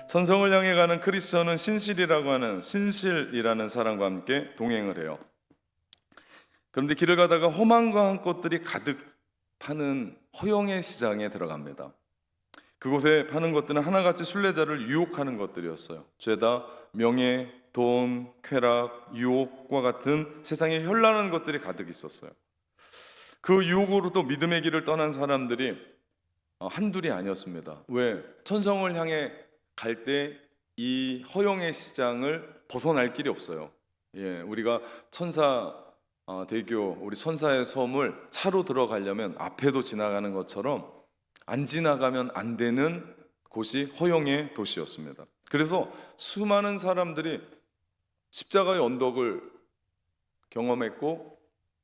천성을 향해 가는 크리스천은 신실이라고 하는 신실이라는 사람과 함께 동행을 해요. 그런데 길을 가다가 험한 것들이 가득 파는 허영의 시장에 들어갑니다. 그곳에 파는 것들은 하나같이 순례자를 유혹하는 것들이었어요. 죄다, 명예, 돈, 쾌락, 유혹과 같은 세상에 현란한 것들이 가득 있었어요. 그 유혹으로도 믿음의 길을 떠난 사람들이 한둘이 아니었습니다. 왜? 천성을 향해 갈 때 이 허영의 시장을 벗어날 길이 없어요. 우리가 천사 대교, 우리 천사의 섬을 차로 들어가려면 앞에도 지나가는 것처럼 안 지나가면 안 되는 곳이 허영의 도시였습니다. 그래서 수많은 사람들이 십자가의 언덕을 경험했고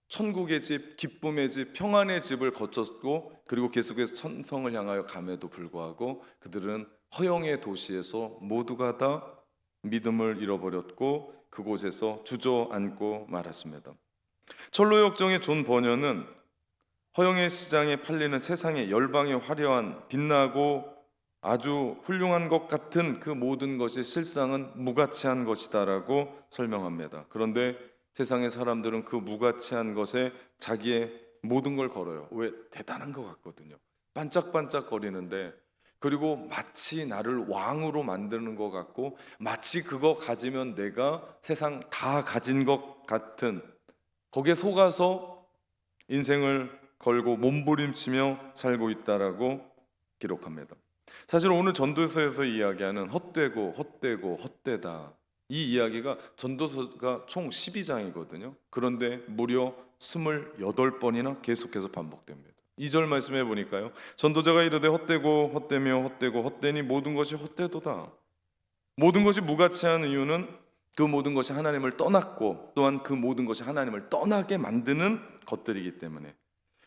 천국의 집, 기쁨의 집, 평안의 집을 거쳤고 그리고 계속해서 천성을 향하여 감에도 불구하고 그들은 허영의 도시에서 모두가 다 믿음을 잃어버렸고 그곳에서 주저앉고 말았습니다. 철로역정의 존 버녀는 허영의 시장에 팔리는 세상의 열방의 화려한 빛나고 아주 훌륭한 것 같은 그 모든 것이 실상은 무가치한 것이다라고 설명합니다. 그런데 세상의 사람들은 그 무가치한 것에 자기의 모든 걸 걸어요. 왜? 대단한 것 같거든요. 반짝반짝 거리는데, 그리고 마치 나를 왕으로 만드는 것 같고 마치 그거 가지면 내가 세상 다 가진 것 같은, 거기에 속아서 인생을 걸고 몸부림치며 살고 있다라고 기록합니다. 사실 오늘 전도서에서 이야기하는 헛되고 헛되다, 이 이야기가 전도서가 총 12장이거든요. 그런데 무려 28번이나 계속해서 반복됩니다. 2절 말씀해 보니까요, 전도자가 이르되 헛되고 헛되며 헛되고 헛되니 모든 것이 헛되도다. 모든 것이 무가치한 이유는 그 모든 것이 하나님을 떠났고 또한 그 모든 것이 하나님을 떠나게 만드는 것들이기 때문에.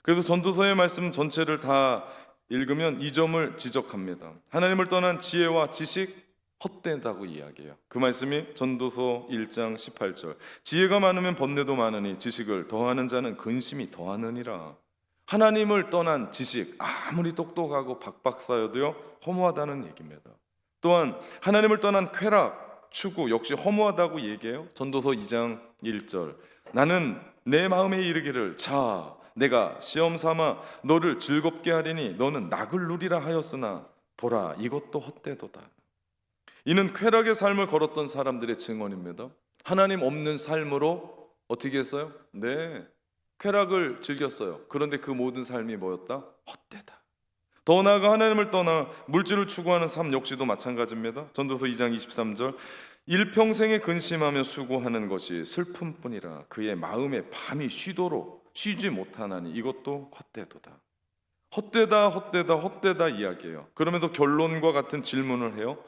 그래서 전도서의 말씀 전체를 다 읽으면 이 점을 지적합니다. 하나님을 떠난 지혜와 지식 헛되다고 이야기해요. 그 말씀이 전도서 1장 18절. 지혜가 많으면 번뇌도 많으니 지식을 더하는 자는 근심이 더하느니라. 하나님을 떠난 지식, 아무리 똑똑하고 박박사여도요 허무하다는 얘기입니다. 또한 하나님을 떠난 쾌락, 추구 역시 허무하다고 얘기해요. 전도서 2장 1절. 나는 내 마음에 이르기를 자 내가 시험 삼아 너를 즐겁게 하리니 너는 낙을 누리라 하였으나 보라 이것도 헛되도다. 이는 쾌락의 삶을 걸었던 사람들의 증언입니다. 하나님 없는 삶으로 어떻게 했어요? 네, 쾌락을 즐겼어요. 그런데 그 모든 삶이 뭐였다? 헛되다. 더 나아가 하나님을 떠나 물질을 추구하는 삶 역시도 마찬가지입니다. 전도서 2장 23절. 일평생에 근심하며 수고하는 것이 슬픔뿐이라 그의 마음에 밤이 쉬도록 쉬지 못하나니 이것도 헛되도다. 헛되다 이야기해요. 그러면서 결론과 같은 질문을 해요.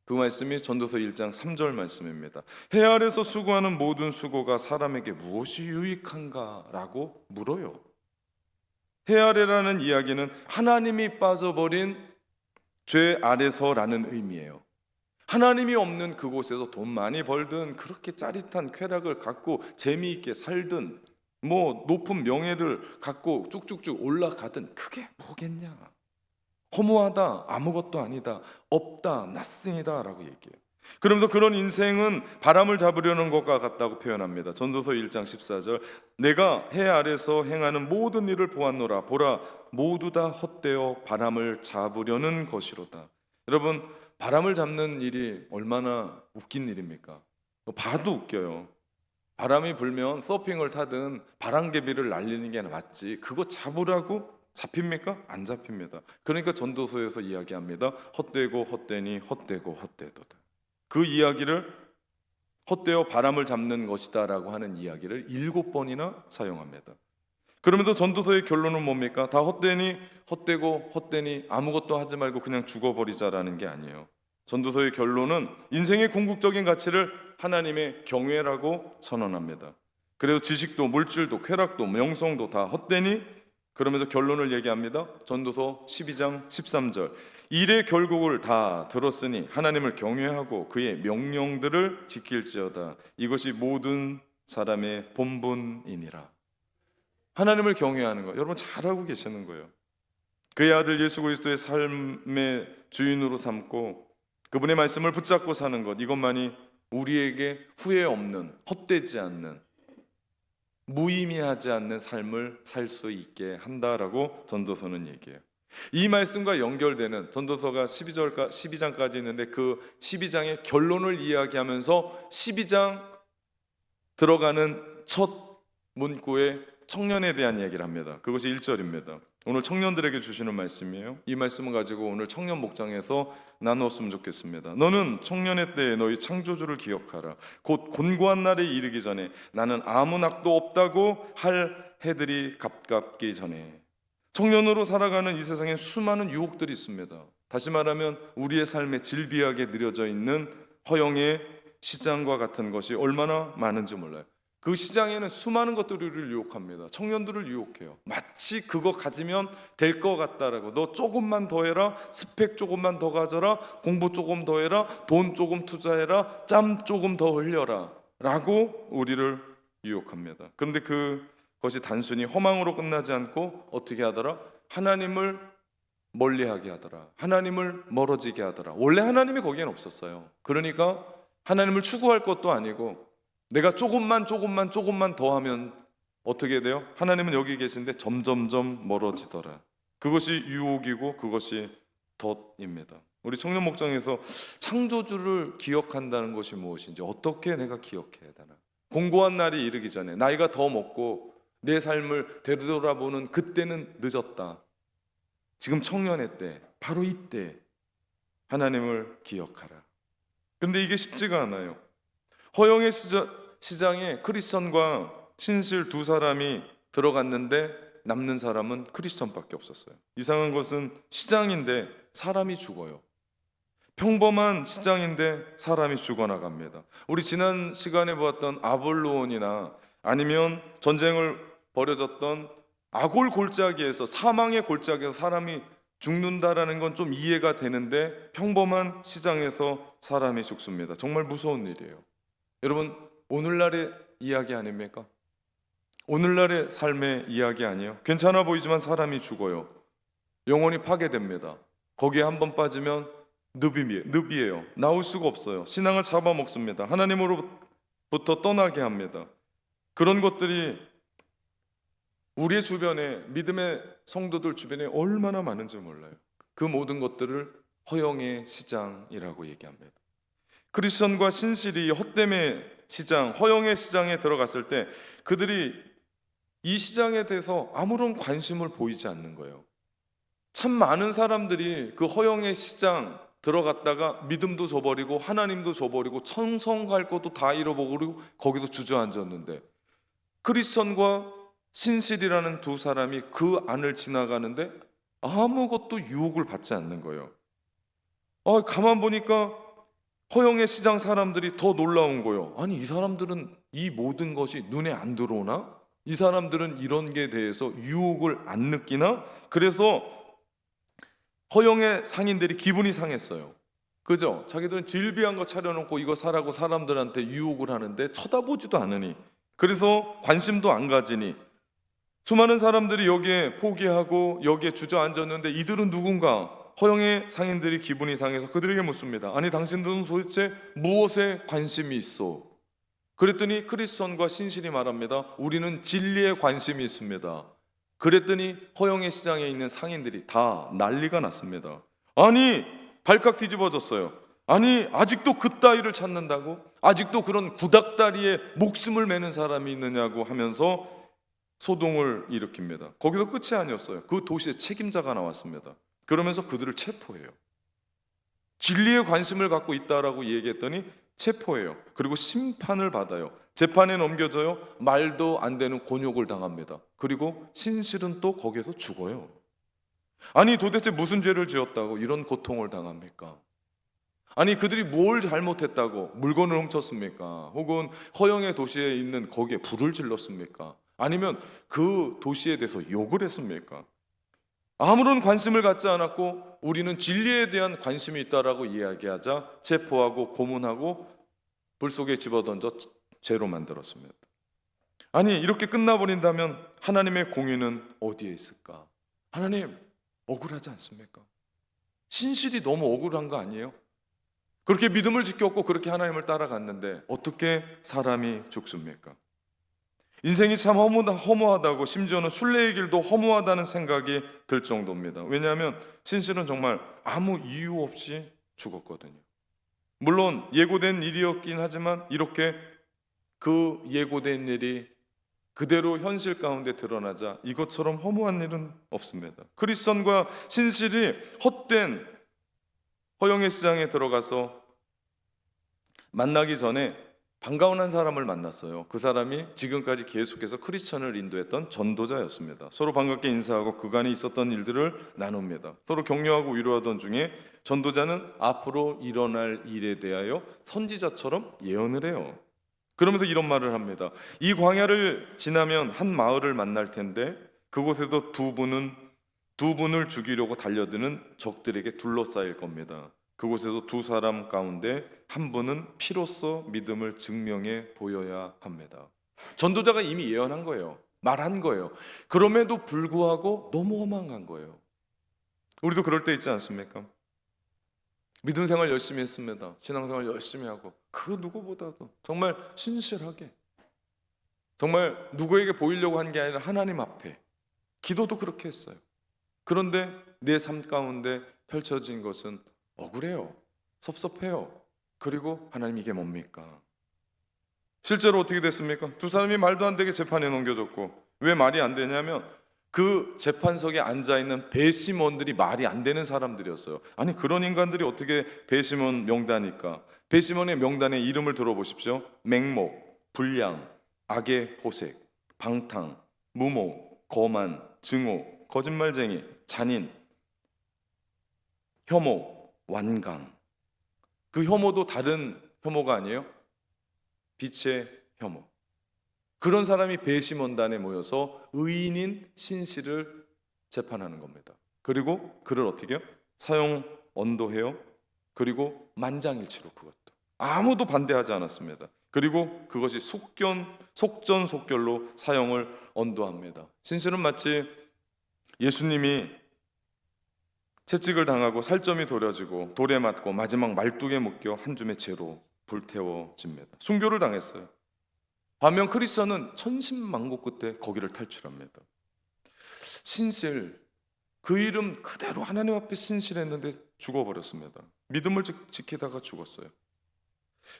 그 말씀이 전도서 1장 3절 말씀입니다. 해 아래서 수고하는 모든 수고가 사람에게 무엇이 유익한가? 라고 물어요. 해 아래라는 이야기는 하나님이 빠져버린 죄 아래서라는 의미예요. 하나님이 없는 그곳에서 돈 많이 벌든 그렇게 짜릿한 쾌락을 갖고 재미있게 살든 뭐 높은 명예를 갖고 쭉쭉쭉 올라가든 그게 뭐겠냐? 허무하다, 아무것도 아니다, 없다, 낫승이다 라고 얘기해요. 그러면서 그런 인생은 바람을 잡으려는 것과 같다고 표현합니다. 전도서 1장 14절. 내가 해 아래서 행하는 모든 일을 보았노라. 보라 모두 다 헛되어 바람을 잡으려는 것이로다. 여러분, 바람을 잡는 일이 얼마나 웃긴 일입니까? 봐도 웃겨요. 바람이 불면 서핑을 타든 바람개비를 날리는 게 맞지 그거 잡으라고 잡힙니까? 안 잡힙니다. 그러니까 전도서에서 이야기합니다. 헛되고 헛되니 헛되고 헛되도다. 그 이야기를 헛되어 바람을 잡는 것이다 라고 하는 이야기를 7번이나 사용합니다. 그러면서 전도서의 결론은 뭡니까? 다 헛되니 헛되고 헛되니 아무것도 하지 말고 그냥 죽어버리자라는 게 아니에요. 전도서의 결론은 인생의 궁극적인 가치를 하나님의 경외라고 선언합니다. 그래서 지식도 물질도 쾌락도 명성도 다 헛되니, 그러면서 결론을 얘기합니다. 전도서 12장 13절. 일의 결국을 다 들었으니 하나님을 경외하고 그의 명령들을 지킬지어다. 이것이 모든 사람의 본분이니라. 하나님을 경외하는 거 여러분 잘 알고 계시는 거예요. 그의 아들 예수 그리스도의 삶의 주인으로 삼고 그분의 말씀을 붙잡고 사는 것, 이것만이 우리에게 후회 없는, 헛되지 않는, 무의미하지 않는 삶을 살 수 있게 한다라고 전도서는 얘기해요. 이 말씀과 연결되는 전도서가 12장까지 있는데 그 12장의 결론을 이야기하면서 12장 들어가는 첫 문구에 청년에 대한 이야기를 합니다. 그것이 1절입니다. 오늘 청년들에게 주시는 말씀이에요. 이 말씀을 가지고 오늘 청년 목장에서 나누었으면 좋겠습니다. 너는 청년의 때에 너희 창조주를 기억하라. 곧 곤고한 날에 이르기 전에 나는 아무 낙도 없다고 할 해들이 가깝기 전에. 청년으로 살아가는 이 세상에 수많은 유혹들이 있습니다. 다시 말하면 우리의 삶에 질비하게 느려져 있는 허영의 시장과 같은 것이 얼마나 많은지 몰라요. 그 시장에는 수많은 것들이 우리를 유혹합니다. 청년들을 유혹해요. 마치 그거 가지면 될 것 같다라고. 너 조금만 더 해라, 스펙 조금만 더 가져라, 공부 조금 더 해라, 돈 조금 투자해라, 짬 조금 더 흘려라 라고 우리를 유혹합니다. 그런데 그것이 단순히 허망으로 끝나지 않고 어떻게 하더라? 하나님을 멀리하게 하더라. 하나님을 멀어지게 하더라. 원래 하나님이 거기엔 없었어요. 그러니까 하나님을 추구할 것도 아니고 내가 조금만 더 하면 어떻게 돼요? 하나님은 여기 계신데 점점점 멀어지더라. 그것이 유혹이고 그것이 덫입니다. 우리 청년 목장에서 창조주를 기억한다는 것이 무엇인지, 어떻게 내가 기억해야 되나? 공고한 날이 이르기 전에, 나이가 더 먹고 내 삶을 되돌아보는 그때는 늦었다. 지금 청년의 때, 바로 이때 하나님을 기억하라. 근데 이게 쉽지가 않아요. 허영의 시장에 크리스천과 신실 두 사람이 들어갔는데 남는 사람은 크리스천밖에 없었어요. 이상한 것은 시장인데 사람이 죽어요. 평범한 시장인데 사람이 죽어나갑니다. 우리 지난 시간에 보았던 아볼로온이나 아니면 전쟁을 벌여졌던 아골 골짜기에서, 사망의 골짜기에서 사람이 죽는다라는 건 좀 이해가 되는데 평범한 시장에서 사람이 죽습니다. 정말 무서운 일이에요. 여러분, 오늘날의 이야기 아닙니까? 오늘날의 삶의 이야기 아니에요? 괜찮아 보이지만 사람이 죽어요. 영혼이 파괴됩니다. 거기에 한번 빠지면 늪이에요. 나올 수가 없어요. 신앙을 잡아먹습니다. 하나님으로부터 떠나게 합니다. 그런 것들이 우리의 주변에, 믿음의 성도들 주변에 얼마나 많은지 몰라요. 그 모든 것들을 허영의 시장이라고 얘기합니다. 크리스천과 신실이 헛됨의 시장, 허영의 시장에 들어갔을 때 그들이 이 시장에 대해서 아무런 관심을 보이지 않는 거예요. 참 많은 사람들이 그 허영의 시장 들어갔다가 믿음도 저버리고 하나님도 저버리고 천성할 것도 다 잃어버리고 거기서 주저앉았는데, 크리스천과 신실이라는 두 사람이 그 안을 지나가는데 아무것도 유혹을 받지 않는 거예요. 가만 보니까 허영의 시장 사람들이 더 놀라운 거예요. 아니, 이 사람들은 이 모든 것이 눈에 안 들어오나? 이 사람들은 이런 게 대해서 유혹을 안 느끼나? 그래서 허영의 상인들이 기분이 상했어요. 그죠? 자기들은 질비한 거 차려놓고 이거 사라고 사람들한테 유혹을 하는데 쳐다보지도 않으니, 그래서 관심도 안 가지니 수많은 사람들이 여기에 포기하고 여기에 주저앉았는데 이들은 누군가? 허영의 상인들이 기분이 상해서 그들에게 묻습니다. 아니, 당신들은 도대체 무엇에 관심이 있어? 그랬더니 크리스천과 신실이 말합니다. 우리는 진리에 관심이 있습니다. 그랬더니 허영의 시장에 있는 상인들이 다 난리가 났습니다. 아니, 발칵 뒤집어졌어요. 아니, 아직도 그따위를 찾는다고? 아직도 그런 구닥다리에 목숨을 매는 사람이 있느냐고 하면서 소동을 일으킵니다. 거기서 끝이 아니었어요. 그 도시의 책임자가 나왔습니다. 그러면서 그들을 체포해요. 진리에 관심을 갖고 있다라고 얘기했더니 체포해요. 그리고 심판을 받아요. 재판에 넘겨져요. 말도 안 되는 곤욕을 당합니다. 그리고 신실은 또 거기에서 죽어요. 아니, 도대체 무슨 죄를 지었다고 이런 고통을 당합니까? 아니, 그들이 뭘 잘못했다고 물건을 훔쳤습니까? 혹은 허영의 도시에 있는 거기에 불을 질렀습니까? 아니면 그 도시에 대해서 욕을 했습니까? 아무런 관심을 갖지 않았고 우리는 진리에 대한 관심이 있다라고 이야기하자 체포하고 고문하고 불 속에 집어던져 죄로 만들었습니다. 아니, 이렇게 끝나버린다면 하나님의 공의는 어디에 있을까? 하나님, 억울하지 않습니까? 신실이 너무 억울한 거 아니에요? 그렇게 믿음을 지켰고 그렇게 하나님을 따라갔는데 어떻게 사람이 죽습니까? 인생이 참 허무하다고, 심지어는 순례의 길도 허무하다는 생각이 들 정도입니다. 왜냐하면 신실은 정말 아무 이유 없이 죽었거든요. 물론 예고된 일이었긴 하지만 이렇게 그 예고된 일이 그대로 현실 가운데 드러나자 이것처럼 허무한 일은 없습니다. 크리스천과 신실이 헛된 허영의 시장에 들어가서 만나기 전에 반가운 한 사람을 만났어요. 그 사람이 지금까지 계속해서 크리스천을 인도했던 전도자였습니다. 서로 반갑게 인사하고 그간에 있었던 일들을 나눕니다. 서로 격려하고 위로하던 중에 전도자는 앞으로 일어날 일에 대하여 선지자처럼 예언을 해요. 그러면서 이런 말을 합니다. 이 광야를 지나면 한 마을을 만날 텐데 그곳에도 두 분을 죽이려고 달려드는 적들에게 둘러싸일 겁니다. 그곳에서 두 사람 가운데 한 분은 피로써 믿음을 증명해 보여야 합니다. 전도자가 이미 예언한 거예요. 말한 거예요. 그럼에도 불구하고 너무 허망한 거예요. 우리도 그럴 때 있지 않습니까? 믿음 생활 열심히 했습니다. 신앙생활 열심히 하고 그 누구보다도 정말 신실하게, 정말 누구에게 보이려고 한 게 아니라 하나님 앞에 기도도 그렇게 했어요. 그런데 내 삶 가운데 펼쳐진 것은 억울해요. 섭섭해요. 그리고 하나님 이게 뭡니까? 실제로 어떻게 됐습니까? 두 사람이 말도 안 되게 재판에 넘겨졌고, 왜 말이 안 되냐면 그 재판석에 앉아있는 배심원들이 말이 안 되는 사람들이었어요. 아니 그런 인간들이 어떻게 배심원 명단일까? 배심원의 명단에 이름을 들어보십시오. 맹목, 불량, 악의 호색, 방탕, 무모, 거만, 증오, 거짓말쟁이, 잔인, 혐오, 완강. 그 혐오도 다른 혐오가 아니에요. 빛의 혐오. 그런 사람이 배심원단에 모여서 의인인 신실을 재판하는 겁니다. 그리고 그를 어떻게 해요? 사형 언도해요. 그리고 만장일치로 그것도 아무도 반대하지 않았습니다. 그리고 그것이 속전속결로 사형을 언도합니다. 신실은 마치 예수님이 채찍을 당하고 살점이 도려지고 돌에 맞고 마지막 말뚝에 묶여 한 줌의 재로 불태워집니다. 순교를 당했어요. 반면 크리스천은 천신만고 끝에 거기를 탈출합니다. 신실, 그 이름 그대로 하나님 앞에 신실했는데 죽어버렸습니다. 믿음을 지키다가 죽었어요.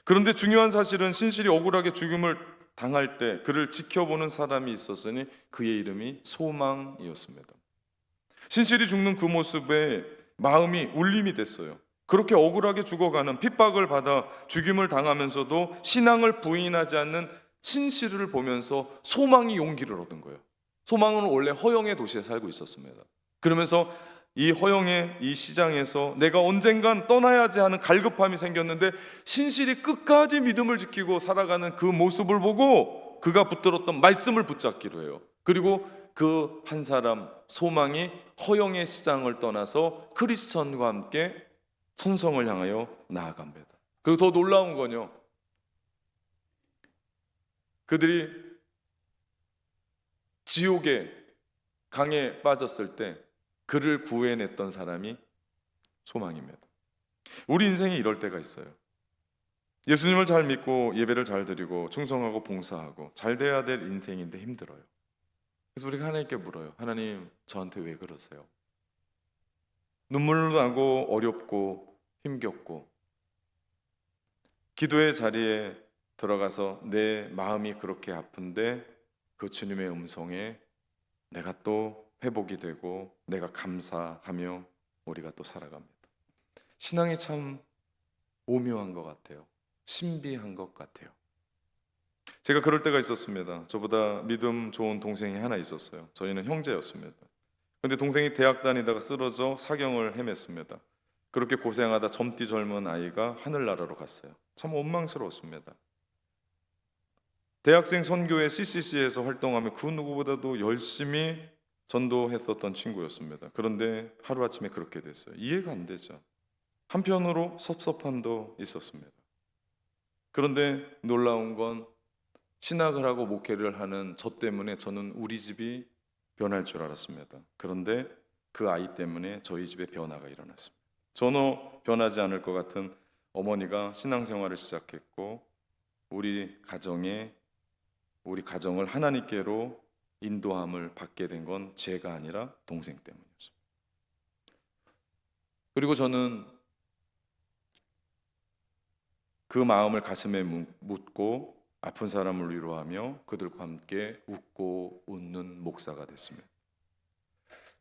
그런데 중요한 사실은 신실이 억울하게 죽음을 당할 때 그를 지켜보는 사람이 있었으니 그의 이름이 소망이었습니다. 신실이 죽는 그 모습에 마음이 울림이 됐어요. 그렇게 억울하게 죽어가는, 핍박을 받아 죽임을 당하면서도 신앙을 부인하지 않는 신실을 보면서 소망이 용기를 얻은 거예요. 소망은 원래 허영의 도시에 살고 있었습니다. 그러면서 이 허영의 이 시장에서 내가 언젠간 떠나야지 하는 갈급함이 생겼는데 신실이 끝까지 믿음을 지키고 살아가는 그 모습을 보고 그가 붙들었던 말씀을 붙잡기로 해요. 그리고 그 한 사람 소망이 허영의 시장을 떠나서 크리스천과 함께 천성을 향하여 나아갑니다. 그리고 더 놀라운 건요, 그들이 지옥의 강에 빠졌을 때 그를 구해냈던 사람이 소망입니다. 우리 인생에 이럴 때가 있어요. 예수님을 잘 믿고 예배를 잘 드리고 충성하고 봉사하고 잘 돼야 될 인생인데 힘들어요. 그래서 우리가 하나님께 물어요. 하나님, 저한테 왜 그러세요? 눈물 나고 어렵고 힘겹고 기도의 자리에 들어가서 내 마음이 그렇게 아픈데 그 주님의 음성에 내가 또 회복이 되고 내가 감사하며 우리가 또 살아갑니다. 신앙이 참 오묘한 것 같아요. 신비한 것 같아요. 제가 그럴 때가 있었습니다. 저보다 믿음 좋은 동생이 하나 있었어요. 저희는 형제였습니다. 근데 동생이 대학 다니다가 쓰러져 사경을 헤맸습니다. 그렇게 고생하다 젊디 젊은 아이가 하늘나라로 갔어요. 참 원망스러웠습니다. 대학생 선교회 CCC에서 활동하며 그 누구보다도 열심히 전도했었던 친구였습니다. 그런데 하루아침에 그렇게 됐어요. 이해가 안 되죠. 한편으로 섭섭함도 있었습니다. 그런데 놀라운 건 신학을 하고 목회를 하는 저 때문에 저는 우리 집이 변할 줄 알았습니다. 그런데 그 아이 때문에 저희 집에 변화가 일어났습니다. 전혀 변하지 않을 것 같은 어머니가 신앙생활을 시작했고 우리 가정을 하나님께로 인도함을 받게 된 건 제가 아니라 동생 때문이었습니다. 그리고 저는 그 마음을 가슴에 묻고 아픈 사람을 위로하며 그들과 함께 웃고 웃는 목사가 됐습니다.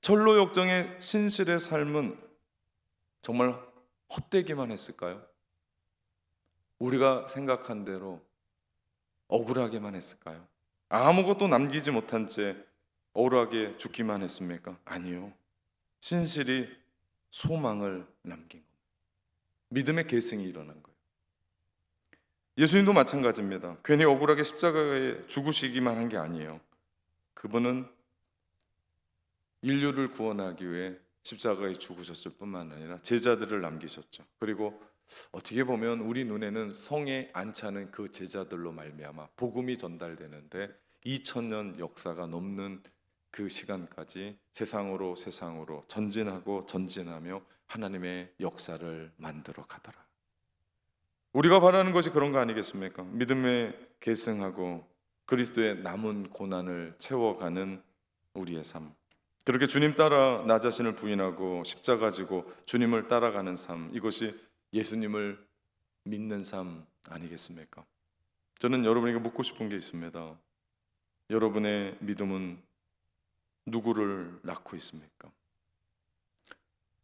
철로 역정의 신실의 삶은 정말 헛되기만 했을까요? 우리가 생각한 대로 억울하게만 했을까요? 아무것도 남기지 못한 채 억울하게 죽기만 했습니까? 아니요. 신실이 소망을 남긴 겁니다. 믿음의 계승이 일어난 거예요. 예수님도 마찬가지입니다. 괜히 억울하게 십자가에 죽으시기만 한 게 아니에요. 그분은 인류를 구원하기 위해 십자가에 죽으셨을 뿐만 아니라 제자들을 남기셨죠. 그리고 어떻게 보면 우리 눈에는 성에 안 차는 그 제자들로 말미암아 복음이 전달되는데 2000년 역사가 넘는 그 시간까지 세상으로 전진하고 전진하며 하나님의 역사를 만들어 가더라. 우리가 바라는 것이 그런 거 아니겠습니까? 믿음에 계승하고 그리스도의 남은 고난을 채워가는 우리의 삶. 그렇게 주님 따라 나 자신을 부인하고 십자가 지고 주님을 따라가는 삶, 이것이 예수님을 믿는 삶 아니겠습니까? 저는 여러분에게 묻고 싶은 게 있습니다. 여러분의 믿음은 누구를 낳고 있습니까?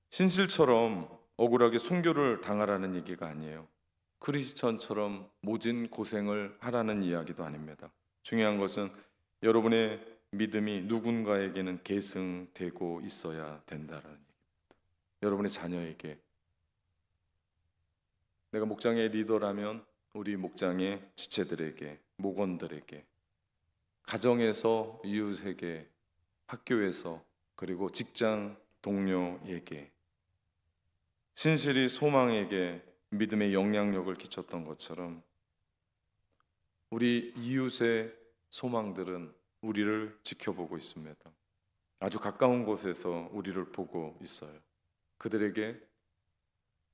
신실처럼 억울하게 순교를 당하라는 얘기가 아니에요. 크리스천처럼 모진 고생을 하라는 이야기도 아닙니다. 중요한 것은 여러분의 믿음이 누군가에게는 계승되고 있어야 된다는 얘기입니다. 여러분의 자녀에게, 내가 목장의 리더라면 우리 목장의 지체들에게, 목원들에게, 가정에서 이웃에게, 학교에서, 그리고 직장 동료에게 신실히 소망에게 믿음의 영향력을 끼쳤던 것처럼 우리 이웃의 소망들은 우리를 지켜보고 있습니다. 아주 가까운 곳에서 우리를 보고 있어요. 그들에게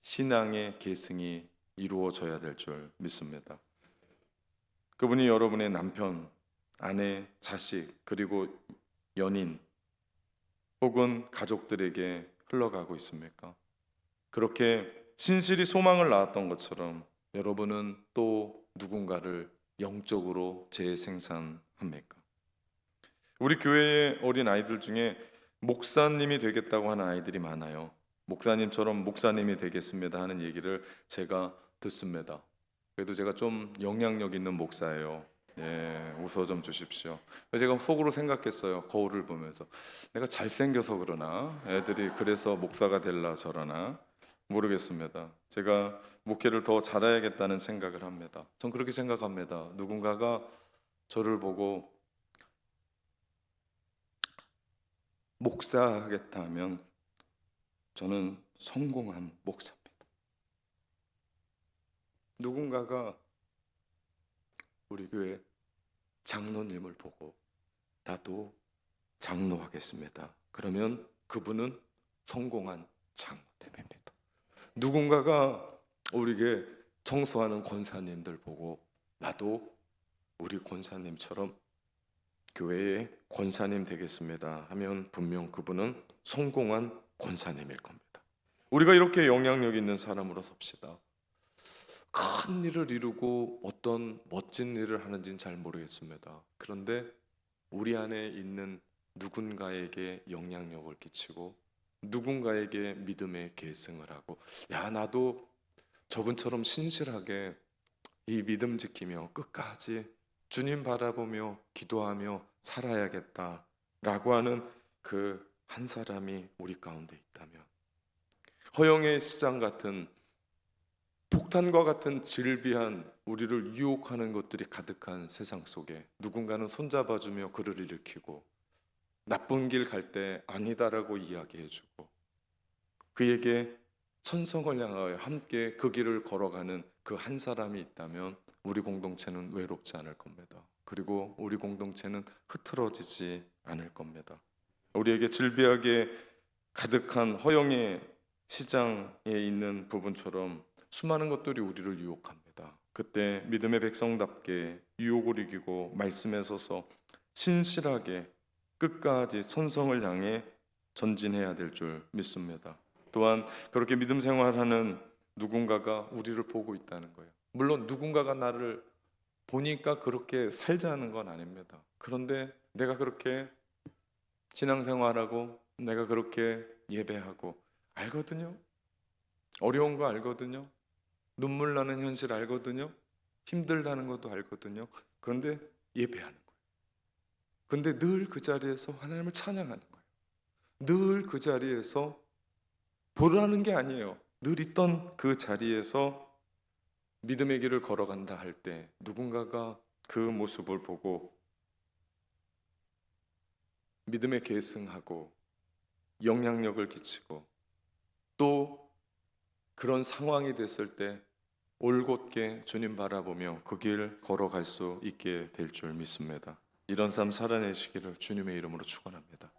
신앙의 계승이 이루어져야 될 줄 믿습니다. 그분이 여러분의 남편, 아내, 자식, 그리고 연인 혹은 가족들에게 흘러가고 있습니까? 그렇게 신실히 소망을 낳았던 것처럼 여러분은 또 누군가를 영적으로 재생산합니까? 우리 교회의 어린 아이들 중에 목사님이 되겠다고 하는 아이들이 많아요. 목사님처럼 목사님이 되겠습니다 하는 얘기를 제가 듣습니다. 그래도 제가 좀 영향력 있는 목사예요. 예, 웃어 좀 주십시오. 제가 속으로 생각했어요. 거울을 보면서 내가 잘생겨서 그러나 애들이 그래서 목사가 될라 저러나 모르겠습니다. 제가 목회를 더 잘해야겠다는 생각을 합니다. 전 그렇게 생각합니다. 누군가가 저를 보고 목사하겠다 하면 저는 성공한 목사입니다. 누군가가 우리 교회 장로님을 보고 나도 장로하겠습니다. 그러면 그분은 성공한 장로님입니다. 누군가가 우리에게 청소하는 권사님들 보고 나도 우리 권사님처럼 교회의 권사님 되겠습니다 하면 분명 그분은 성공한 권사님일 겁니다. 우리가 이렇게 영향력 있는 사람으로 섭시다. 큰 일을 이루고 어떤 멋진 일을 하는지는 잘 모르겠습니다. 그런데 우리 안에 있는 누군가에게 영향력을 끼치고 누군가에게 믿음의 계승을 하고, 야 나도 저분처럼 신실하게 이 믿음 지키며 끝까지 주님 바라보며 기도하며 살아야겠다라고 하는 그 한 사람이 우리 가운데 있다면, 허영의 시장 같은 폭탄과 같은 질비한 우리를 유혹하는 것들이 가득한 세상 속에 누군가는 손잡아주며 그를 일으키고 나쁜 길 갈 때 아니다라고 이야기해주고 그에게 천성을 향하여 함께 그 길을 걸어가는 그 한 사람이 있다면 우리 공동체는 외롭지 않을 겁니다. 그리고 우리 공동체는 흐트러지지 않을 겁니다. 우리에게 질비하게 가득한 허영의 시장에 있는 부분처럼 수많은 것들이 우리를 유혹합니다. 그때 믿음의 백성답게 유혹을 이기고 말씀에 서서 신실하게 끝까지 천성을 향해 전진해야 될 줄 믿습니다. 또한 그렇게 믿음 생활하는 누군가가 우리를 보고 있다는 거예요. 물론 누군가가 나를 보니까 그렇게 살자는 건 아닙니다. 그런데 내가 그렇게 신앙생활하고 내가 그렇게 예배하고 알거든요. 어려운 거 알거든요. 눈물 나는 현실 알거든요. 힘들다는 것도 알거든요. 그런데 예배하는 거예요. 근데 늘 그 자리에서 하나님을 찬양하는 거예요. 늘 그 자리에서 보라는 게 아니에요. 늘 있던 그 자리에서 믿음의 길을 걸어간다 할 때 누군가가 그 모습을 보고 믿음에 계승하고 영향력을 끼치고 또 그런 상황이 됐을 때 올곧게 주님 바라보며 그 길 걸어갈 수 있게 될 줄 믿습니다. 이런 삶 살아내시기를 주님의 이름으로 축원합니다.